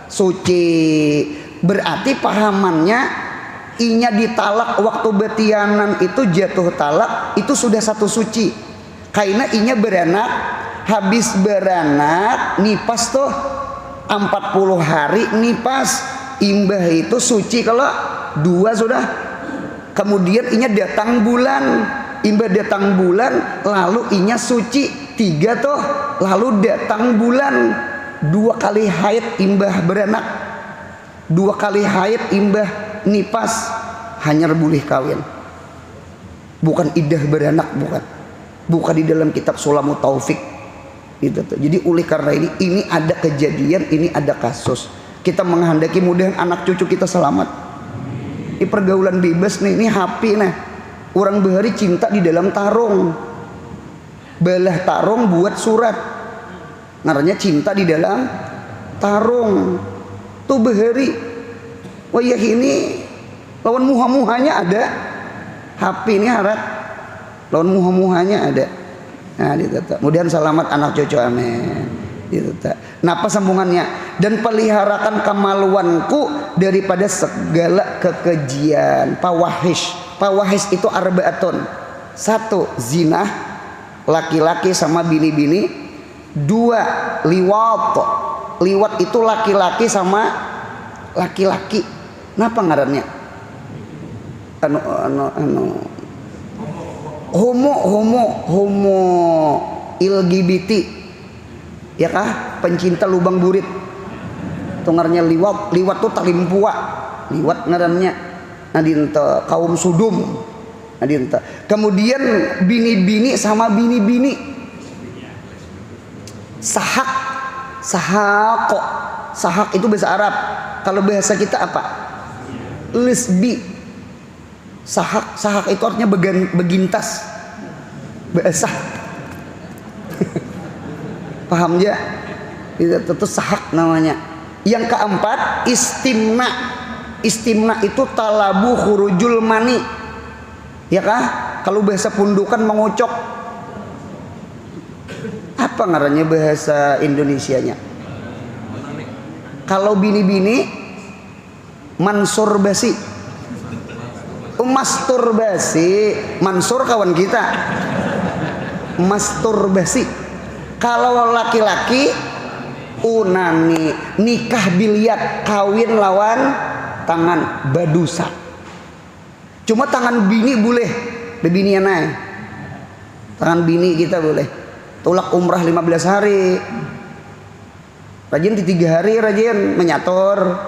suci. Berarti pahamannya inya ditalak waktu betianan itu jatuh talak itu sudah 1 suci. Karena inya beranak, habis beranak nipas tuh 40 hari nipas. Imbah itu suci kalau 2 sudah. Kemudian inya datang bulan, imbah datang bulan lalu inya suci 3 tuh, lalu datang bulan 2 kali haid imbah beranak, 2 kali haid imbah nipas, hanya boleh kawin. Bukan idah beranak, bukan di dalam kitab Sulamut Taufik itu tuh. Jadi oleh karena ini ada kejadian, ini ada kasus. Kita menghendaki mudah anak cucu kita selamat. Ini pergaulan bebas nih, ini HP nah. Orang bahari cinta di dalam tarung. Balah tarung buat surat. Ngaranya cinta di dalam tarung. Tuh bahari. Wah ya ini lawan muha-muhanya ada. HP ini harap lawan muha-muhanya ada. Nah, kemudian selamat anak cucu, amin. Napa sambungannya? Dan peliharakan kemaluanku daripada segala kekejian. Pawahish itu arbaatun. 1 zina laki-laki sama bini-bini. 2 liwat itu laki-laki sama laki-laki. Napa ngarannya? Homo LGBT. Ya kah? Pencinta lubang burit. Tungarnya liwat tuh talimpua. Liwat ngarannya. Nadinta kaum sudum. Nadinta. Kemudian bini-bini sama bini-bini. Sahak itu bahasa Arab. Kalau bahasa kita apa? Lesbi. Sahak itu artinya begintas. Bahasa. Paham ya? Itu sahak namanya. Yang keempat istimna. Istimna itu talabu khurujul mani. Ya kah? Kalau bahasa pundukan mengocok. Apa ngarannya bahasa Indonesianya? Kalau bini-bini mansurbasi. Masturbasi. Mansur kawan kita. Masturbasi. Kalau laki-laki unani, nikah biliat, kawin lawan tangan, badusa. Cuma tangan bini boleh, bebinian naik. Tangan bini kita boleh. Tulak umrah 15 hari. Rajin di 3 hari rajin menyator.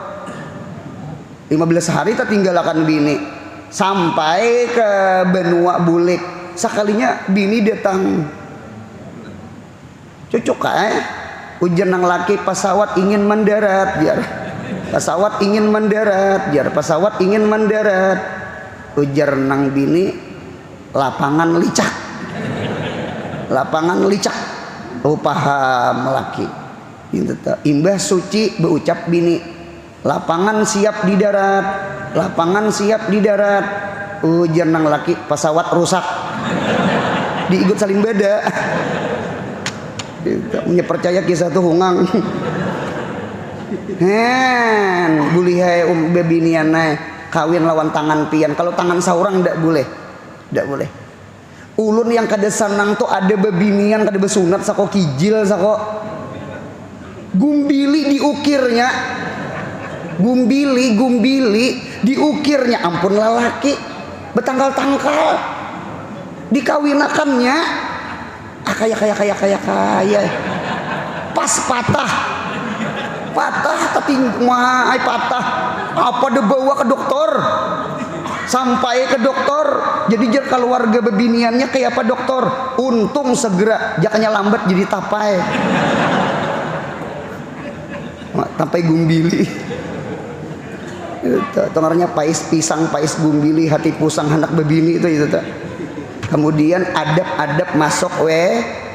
15 hari tak tinggalkan bini. Sampai ke benua bulik. Sekalinya bini datang. Cocok ujian nang laki pesawat ingin mendarat biar. Pesawat ingin mendarat biar. Pesawat ingin mendarat. Ujar nang bini lapangan licak. Lapangan licak. Oh paham laki. Imbah suci berucap bini. Lapangan siap di darat. Lapangan siap di darat. Ujar nang laki pesawat rusak. Diikut saling beda. Punya percaya kisah tuh hungang. Hen bulihai bebinian naik. Kawin lawan tangan pian. Kalau tangan saurang ndak boleh. Ndak boleh. Ulun yang kada sanang tuh ada bebinian kada besunat sako kijil sako gumbili diukirnya. Gumbili diukirnya. Ampun lalaki betangkal-tangkal dikawinakannya. Kaya pas patah tapi patah apa dia bawa ke dokter sampai ke dokter. Jadi jar keluarga bebiniannya kayak apa dokter, untung segera jangannya lambat jadi tapai tapai gumbili tengarnya pais pisang pais gumbili hati pusang anak bebini itu tak. Kemudian adab-adab masuk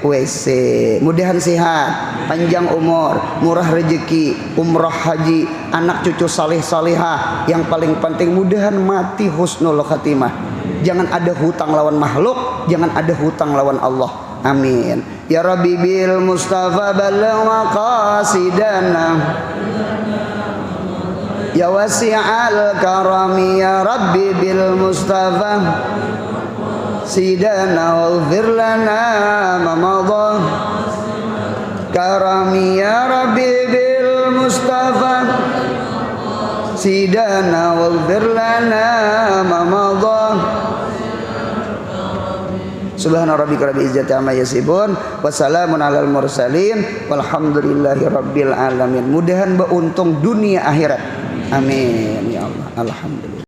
WC. Mudahan sehat, panjang umur, murah rezeki, umroh haji, anak cucu saleh salihah. Yang paling penting mudahan mati husnul khatimah. Jangan ada hutang lawan makhluk, jangan ada hutang lawan Allah. Amin. Ya Rabbi bil Mustafa balagh maqasidana. Ya wasi'al karami ya Rabbi bil Mustafa Sidana waghfir lana ma madha karami ya Rabbi bil Mustafa Sidana waghfir lana ma madha. Subhana rabbika rabbil izzati amma yasifun wa salamun alal mursalin walhamdulillahi rabbil alamin. Mudahan beruntung dunia akhirat. Amin ya Allah. Alhamdulillah.